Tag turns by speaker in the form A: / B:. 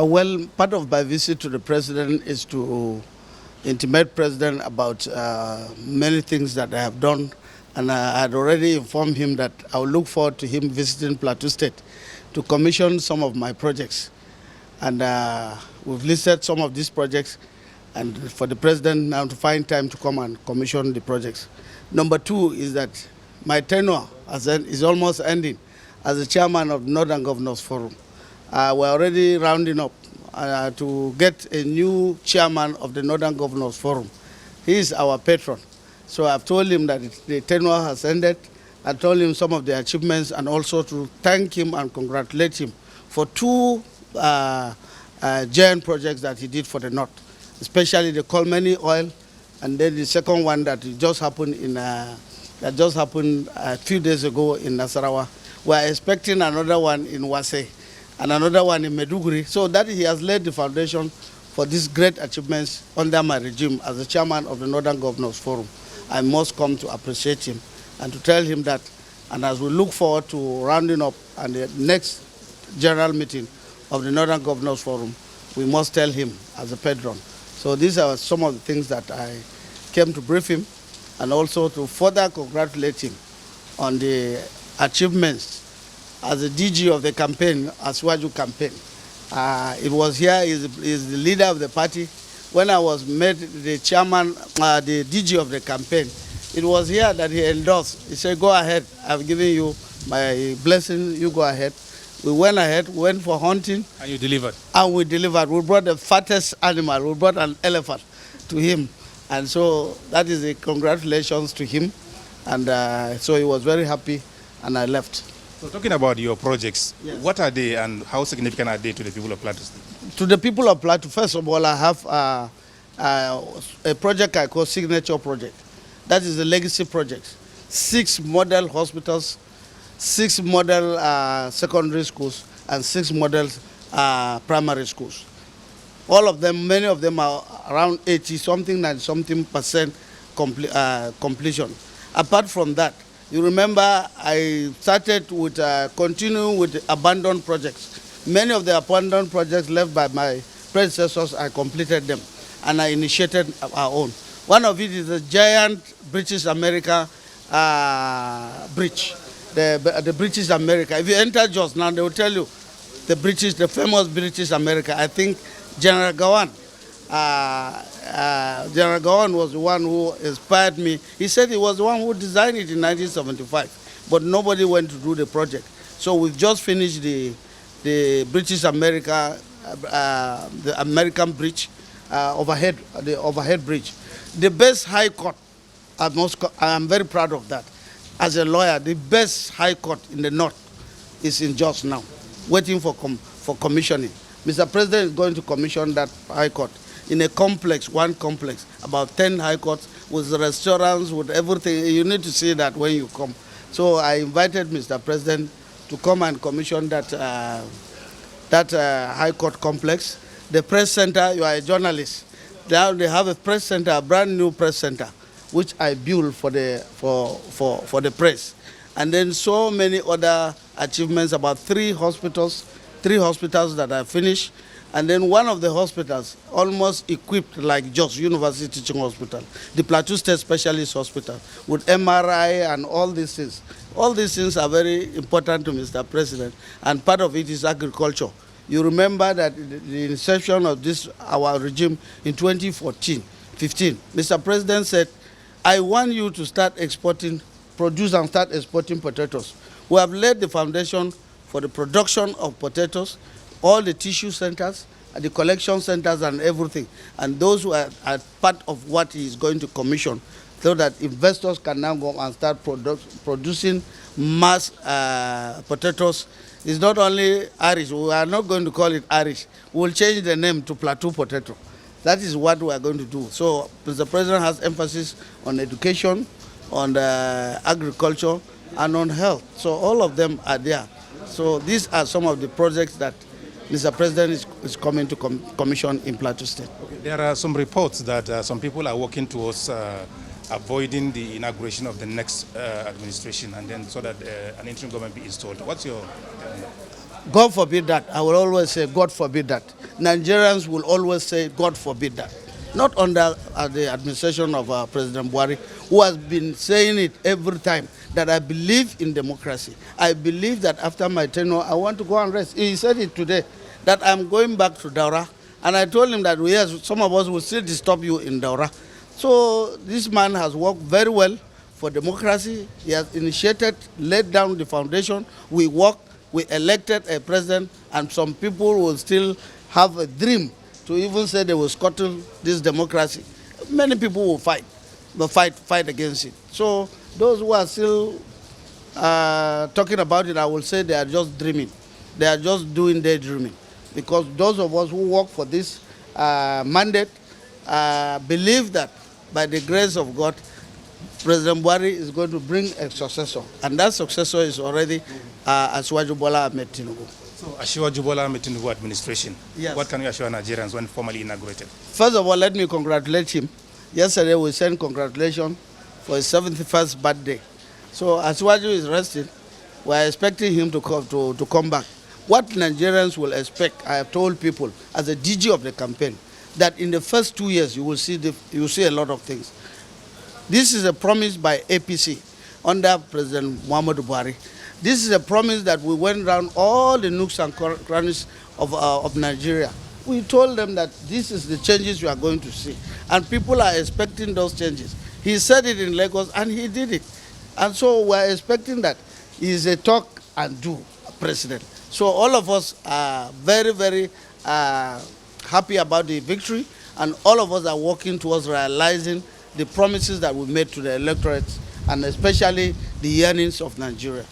A: Well, part of my visit to the president is to intimate president about many things that I have done, and I had already informed him that I will look forward to him visiting Plateau State to commission some of my projects. And we've listed some of these projects, and for the president now to find time to come and commission the projects. Number two is that my tenure is almost ending as the chairman of the Northern Governors Forum. We're already rounding up to get a new chairman of the Northern Governors Forum. He is our patron. So I've told him that the tenure has ended. I told him some of the achievements and also to thank him and congratulate him for two giant projects that he did for the North, especially the Colmeny oil, and then the second one that just happened a few days ago in Nasarawa. We're expecting another one in Wase and another one in Meduguri, so that he has laid the foundation for these great achievements under my regime as the chairman of the Northern Governors Forum. I must come to appreciate him and to tell him that, and as we look forward to rounding up and the next general meeting of the Northern Governors Forum, we must tell him as a patron. So these are some of the things that I came to brief him, and also to further congratulate him on the achievements as the DG of the campaign, Aswaju campaign. It was here, is the leader of the party. When I was made the chairman, the DG of the campaign, it was here that he endorsed. He said, go ahead, I've given you my blessing, you go ahead. We went ahead, went for hunting.
B: And you delivered?
A: And we delivered. We brought the fattest animal. We brought an elephant to him. And so that is a congratulations to him. And so he was very happy, and I left.
B: So talking about your projects,
A: yes,
B: what are they and how significant are they to the people of Plateau State?
A: To the people of Plateau, first of all, I have a project I call Signature Project. That is a legacy project. 6 model hospitals, 6 model secondary schools, and 6 model primary schools. All of them, many of them are around 80-something, 90-something% completion. Apart from that, you remember I started with continuing with abandoned projects. Many of the abandoned projects left by my predecessors, I completed them, and I initiated our own. One of it is the giant British America bridge, the British America. If you enter Jos now, they will tell you the famous British America. I think General Gawan. General Gawan was the one who inspired me. He said he was the one who designed it in 1975, but nobody went to do the project. So we've just finished the British America, the American bridge, the overhead bridge. The best high court, I'm very proud of that. As a lawyer, the best high court in the North is in Jos now, waiting for commissioning. Mr. President is going to commission that high court in a complex, one complex, about 10 high courts with restaurants, with everything. You need to see that when you come. So I invited Mr. President to come and commission that high court complex. The press center, you are a journalist. Now they have a press center, a brand new press center, which I built for the press. And then so many other achievements, about 3 hospitals that I finished. And then one of the hospitals, almost equipped like Jos University Teaching Hospital, the Plateau State Specialist Hospital, with MRI and all these things. All these things are very important to Mr. President, and part of it is agriculture. You remember that the inception of our regime in 2015, Mr. President said, I want you to start produce and start exporting potatoes. We have laid the foundation for the production of potatoes, all the tissue centers, the collection centers and everything. And those who are part of what he is going to commission, so that investors can now go and start producing mass potatoes. It's not only Irish. We are not going to call it Irish. We'll change the name to Plateau Potato. That is what we are going to do. So Mr. President has emphasis on education, on agriculture, and on health. So all of them are there. So these are some of the projects that Mr. President is coming to commission in Plateau State.
B: Okay. There are some reports that some people are working towards avoiding the inauguration of the next administration, and then so that an interim government be installed. What's your
A: God forbid that. I will always say, God forbid that. Nigerians will always say, God forbid that. Not under the administration of President Buhari, who has been saying it every time that I believe in democracy. I believe that after my tenure, I want to go and rest. He said it today, that I'm going back to Daura. And I told him that, yes, some of us will still disturb you in Daura. So this man has worked very well for democracy. He has initiated, laid down the foundation. We work, we elected a president, and some people will still have a dream to even say they will scuttle this democracy. Many people will fight against it. So those who are still talking about it, I will say they are just dreaming. They are just doing daydreaming. Because those of us who work for this mandate believe that by the grace of God, President Buhari is going to bring a successor. And that successor is already Asiwaju Bola Ahmed Tinubu.
B: So, Asiwaju Bola Ahmed Tinubu administration,
A: Yes.
B: what can you assure Nigerians when formally inaugurated?
A: First of all, let me congratulate him. Yesterday we sent congratulations for his 71st birthday. So Asiwaju is resting. We are expecting him to come back. What Nigerians will expect, I have told people as a DG of the campaign, that in the first 2 years you will see a lot of things. This is a promise by APC under President Muhammadu Buhari. This is a promise that we went around all the nooks and crannies of Nigeria. We told them that this is the changes you are going to see. And people are expecting those changes. He said it in Lagos and he did it. And so we are expecting that he is a talk and do president. So all of us are very, very happy about the victory, and all of us are working towards realizing the promises that we made to the electorate, and especially the yearnings of Nigeria.